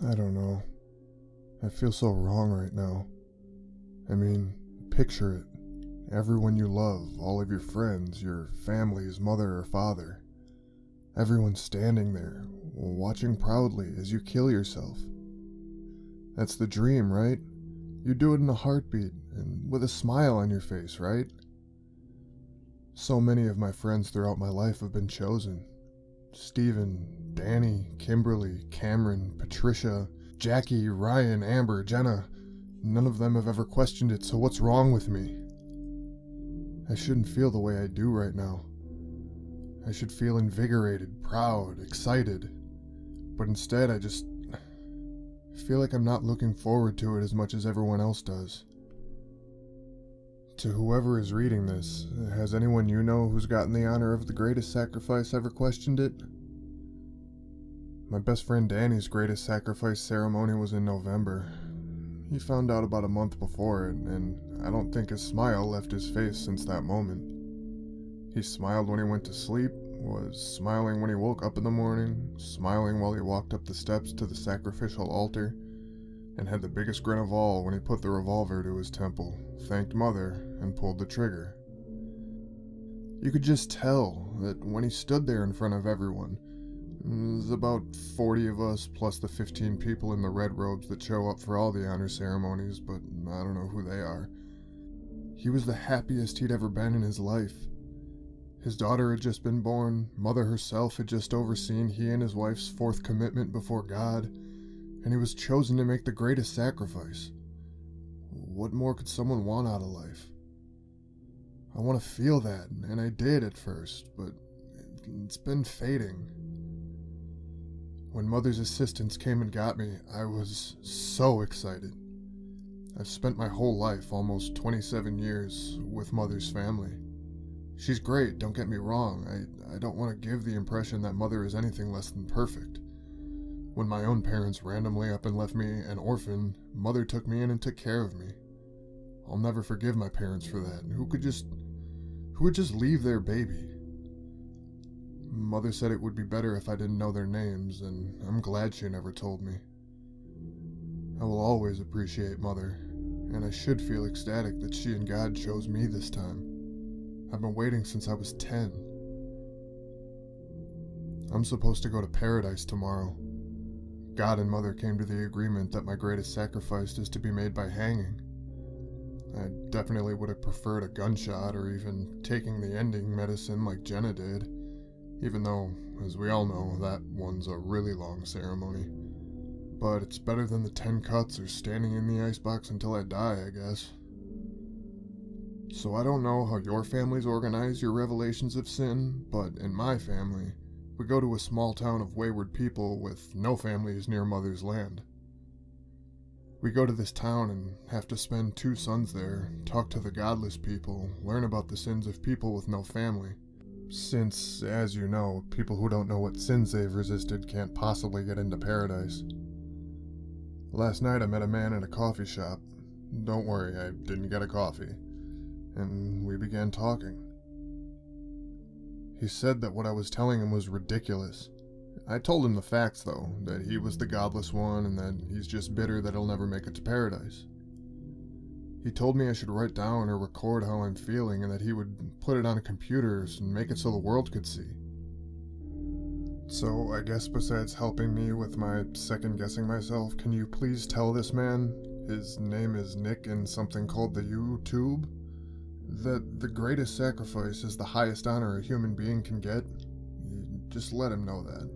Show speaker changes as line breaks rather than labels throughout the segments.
I don't know. I feel so wrong right now. I mean, picture it. Everyone you love, all of your friends, your family's mother or father. Everyone standing there, watching proudly as you kill yourself. That's the dream, right? You do it in a heartbeat and with a smile on your face, right? So many of my friends throughout my life have been chosen. Steven, Danny, Kimberly, Cameron, Patricia, Jackie, Ryan, Amber, Jenna. None of them have ever questioned it, so what's wrong with me? I shouldn't feel the way I do right now. I should feel invigorated, proud, excited. But instead, I just feel like I'm not looking forward to it as much as everyone else does. To whoever is reading this, has anyone you know who's gotten the honor of the greatest sacrifice ever questioned it? My best friend Danny's greatest sacrifice ceremony was in November. He found out about a month before it, and I don't think his smile left his face since that moment. He smiled when he went to sleep, was smiling when he woke up in the morning, smiling while he walked up the steps to the sacrificial altar, and had the biggest grin of all when he put the revolver to his temple, thanked Mother, and pulled the trigger. You could just tell that when he stood there in front of everyone, there's about 40 of us plus the 15 people in the red robes that show up for all the honor ceremonies, but I don't know who they are. He was the happiest he'd ever been in his life. His daughter had just been born, Mother herself had just overseen he and his wife's fourth commitment before God, and he was chosen to make the greatest sacrifice. What more could someone want out of life? I want to feel that, and I did at first, but it's been fading. When Mother's assistants came and got me, I was so excited. I've spent my whole life, almost 27 years, with Mother's family. She's great, don't get me wrong. I don't want to give the impression that Mother is anything less than perfect. When my own parents randomly up and left me an orphan, Mother took me in and took care of me. I'll never forgive my parents for that. Who would just leave their baby? Mother said it would be better if I didn't know their names, and I'm glad she never told me. I will always appreciate Mother, and I should feel ecstatic that she and God chose me this time. I've been waiting since I was 10. I'm supposed to go to paradise tomorrow. God and Mother came to the agreement that my greatest sacrifice is to be made by hanging. I definitely would have preferred a gunshot or even taking the ending medicine like Jenna did, even though, as we all know, that one's a really long ceremony. But it's better than the 10 cuts or standing in the icebox until I die, I guess. So I don't know how your families organize your revelations of sin, but in my family, we go to a small town of wayward people with no families near Mother's land. We go to this town and have to spend 2 suns there, talk to the godless people, learn about the sins of people with no family. Since, as you know, people who don't know what sins they've resisted can't possibly get into paradise. Last night I met a man at a coffee shop. Don't worry, I didn't get a coffee. And we began talking. He said that what I was telling him was ridiculous. I told him the facts, though, that he was the godless one and that he's just bitter that he'll never make it to paradise. He told me I should write down or record how I'm feeling and that he would put it on a computer and make it so the world could see. So I guess besides helping me with my second-guessing myself, can you please tell this man, his name is Nick in something called the YouTube, that the greatest sacrifice is the highest honor a human being can get? Just let him know that.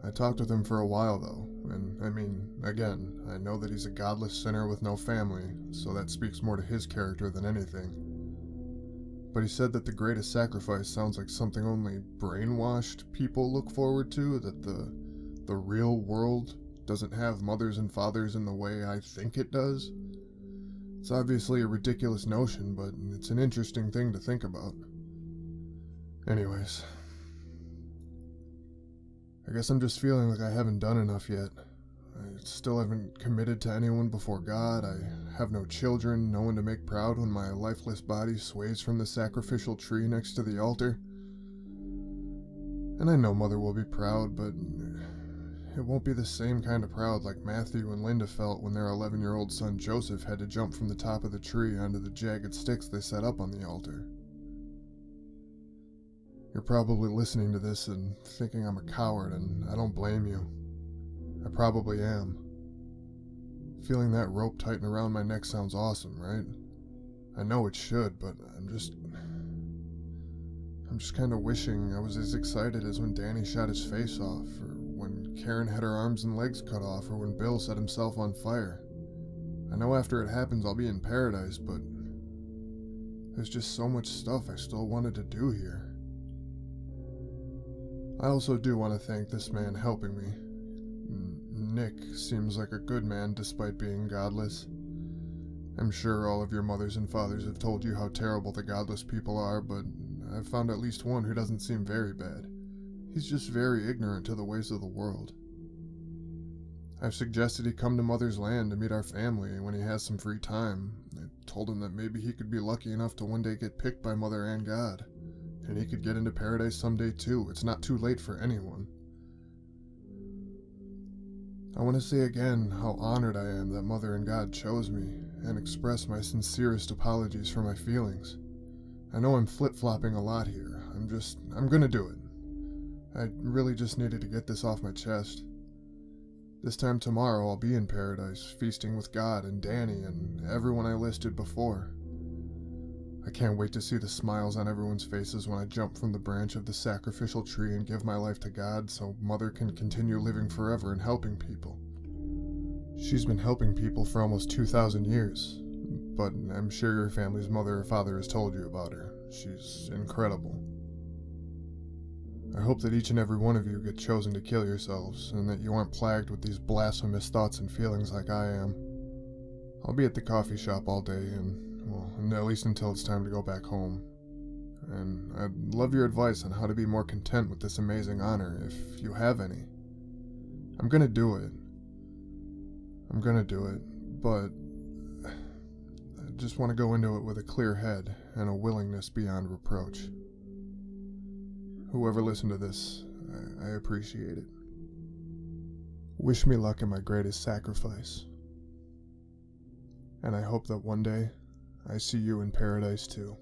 I talked with him for a while though, and I mean, again, I know that he's a godless sinner with no family, so that speaks more to his character than anything. But he said that the greatest sacrifice sounds like something only brainwashed people look forward to, that the real world doesn't have mothers and fathers in the way I think it does. It's obviously a ridiculous notion, but it's an interesting thing to think about. Anyways, I guess I'm just feeling like I haven't done enough yet. I still haven't committed to anyone before God. I have no children, no one to make proud when my lifeless body sways from the sacrificial tree next to the altar. And I know Mother will be proud, but It won't be the same kind of proud like Matthew and Linda felt when their 11-year-old son Joseph had to jump from the top of the tree onto the jagged sticks they set up on the altar. You're probably listening to this and thinking I'm a coward, and I don't blame you. I probably am. Feeling that rope tighten around my neck sounds awesome, right? I know it should, but I'm just kind of wishing I was as excited as when Danny shot his face off, or when Karen had her arms and legs cut off, or when Bill set himself on fire. I know after it happens I'll be in paradise, but there's just so much stuff I still wanted to do here. I also do want to thank this man helping me. Nick seems like a good man despite being godless. I'm sure all of your mothers and fathers have told you how terrible the godless people are, but I've found at least one who doesn't seem very bad. He's just very ignorant to the ways of the world. I've suggested he come to Mother's Land to meet our family when he has some free time. I told him that maybe he could be lucky enough to one day get picked by Mother and God, and he could get into paradise someday too. It's not too late for anyone. I want to say again how honored I am that Mother and God chose me, and express my sincerest apologies for my feelings. I know I'm flip-flopping a lot here. I'm gonna do it. I really just needed to get this off my chest. This time tomorrow I'll be in paradise, feasting with God and Danny and everyone I listed before. I can't wait to see the smiles on everyone's faces when I jump from the branch of the sacrificial tree and give my life to God so Mother can continue living forever and helping people. She's been helping people for almost 2,000 years, but I'm sure your family's mother or father has told you about her. She's incredible. I hope that each and every one of you get chosen to kill yourselves, and that you aren't plagued with these blasphemous thoughts and feelings like I am. I'll be at the coffee shop all day, and at least until it's time to go back home. And I'd love your advice on how to be more content with this amazing honor, if you have any. I'm gonna do it. But I just want to go into it with a clear head and a willingness beyond reproach. Whoever listened to this, I appreciate it. Wish me luck in my greatest sacrifice. And I hope that one day I see you in paradise too.